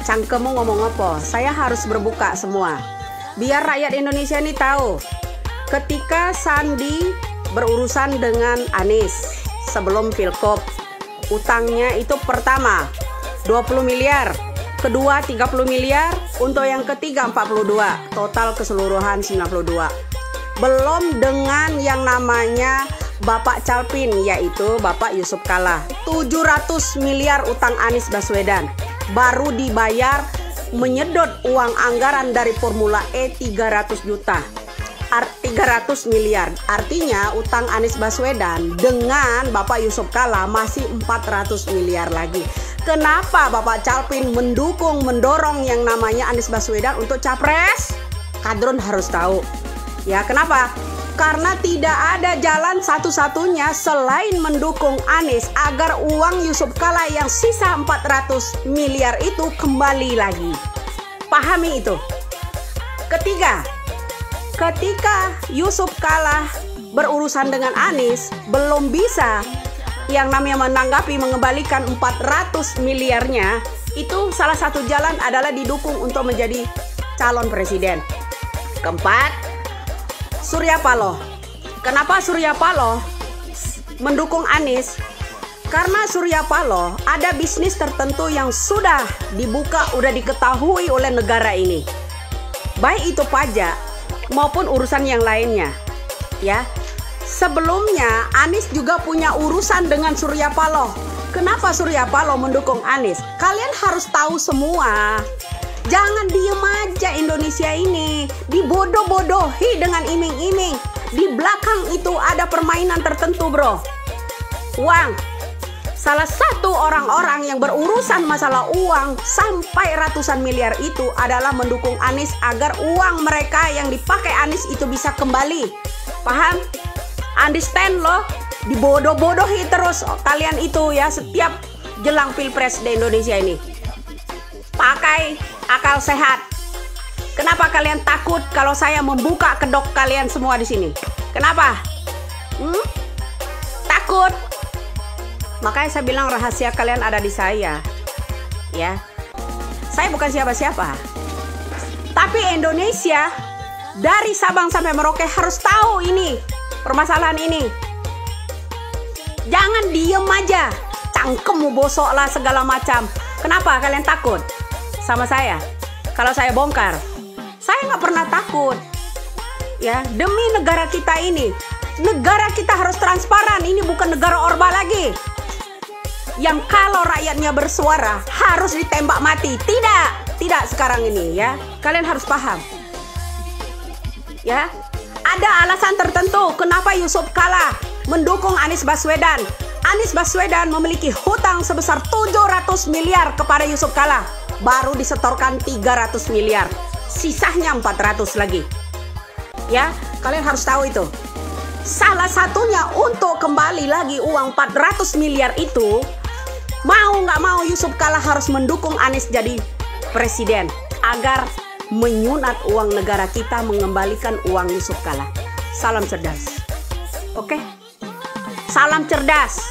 Cangkemmu ngomong apa? Saya harus berbuka semua. Biar rakyat Indonesia ini tahu. Ketika Sandi berurusan dengan Anies sebelum Pilkop, utangnya itu pertama 20 miliar, kedua 30 miliar, untuk yang ketiga 42, total keseluruhan 92. Belum dengan yang namanya Bapak Calpin, yaitu Bapak Yusuf Kalla, 700 miliar utang Anies Baswedan, baru dibayar menyedot uang anggaran dari Formula E 300 juta. 300 miliar. Artinya utang Anies Baswedan dengan Bapak Yusuf Kalla masih 400 miliar lagi. Kenapa Bapak Calpin mendorong yang namanya Anies Baswedan untuk capres? Kadrun harus tahu. Ya, kenapa? Karena tidak ada jalan satu-satunya selain mendukung Anies agar uang Yusuf Kalla yang sisa 400 miliar itu kembali lagi. Pahami itu. Ketiga, ketika Yusuf Kalla berurusan dengan Anies, belum bisa yang namanya menanggapi mengembalikan 400 miliarnya, itu salah satu jalan adalah didukung untuk menjadi calon presiden. Keempat, Surya Paloh. Kenapa Surya Paloh mendukung Anies? Karena Surya Paloh ada bisnis tertentu yang sudah dibuka, udah diketahui oleh negara ini. Baik itu pajak maupun urusan yang lainnya. Ya. Sebelumnya Anies juga punya urusan dengan Surya Paloh. Kenapa Surya Paloh mendukung Anies? Kalian harus tahu semua. Jangan diem aja Indonesia ini, dibodoh-bodohi dengan iming-iming. Di belakang itu ada permainan tertentu, bro. Uang. Salah satu orang-orang yang berurusan masalah uang sampai ratusan miliar itu adalah mendukung Anies agar uang mereka yang dipakai Anies itu bisa kembali. Paham? Understand loh? Dibodoh-bodohi terus kalian itu ya setiap jelang pilpres di Indonesia ini. Pakai akal sehat. Kenapa kalian takut kalau saya membuka kedok kalian semua di sini? Kenapa? Takut? Makanya saya bilang rahasia kalian ada di saya. Ya. Saya bukan siapa-siapa. Tapi Indonesia dari Sabang sampai Merauke harus tahu ini, permasalahan ini. Jangan diem aja. Cangkemmu bosok lah segala macam. Kenapa kalian takut sama saya? Kalau saya bongkar, saya nggak pernah takut. Ya, demi negara kita ini. Negara kita harus transparan. Ini bukan negara Orba lagi. Yang kalau rakyatnya bersuara harus ditembak mati. Tidak sekarang ini ya. Kalian harus paham. Ya. Ada alasan tertentu kenapa Yusuf Kalla mendukung Anies Baswedan. Anies Baswedan memiliki hutang sebesar 700 miliar kepada Yusuf Kalla. Baru disetorkan 300 miliar. Sisanya 400 lagi. Ya, kalian harus tahu itu. Salah satunya untuk kembali lagi uang 400 miliar itu, mau nggak mau Yusuf Kalla harus mendukung Anies jadi presiden agar menyunat uang negara kita, mengembalikan uang Yusuf Kalla. Salam cerdas. Oke? Salam cerdas.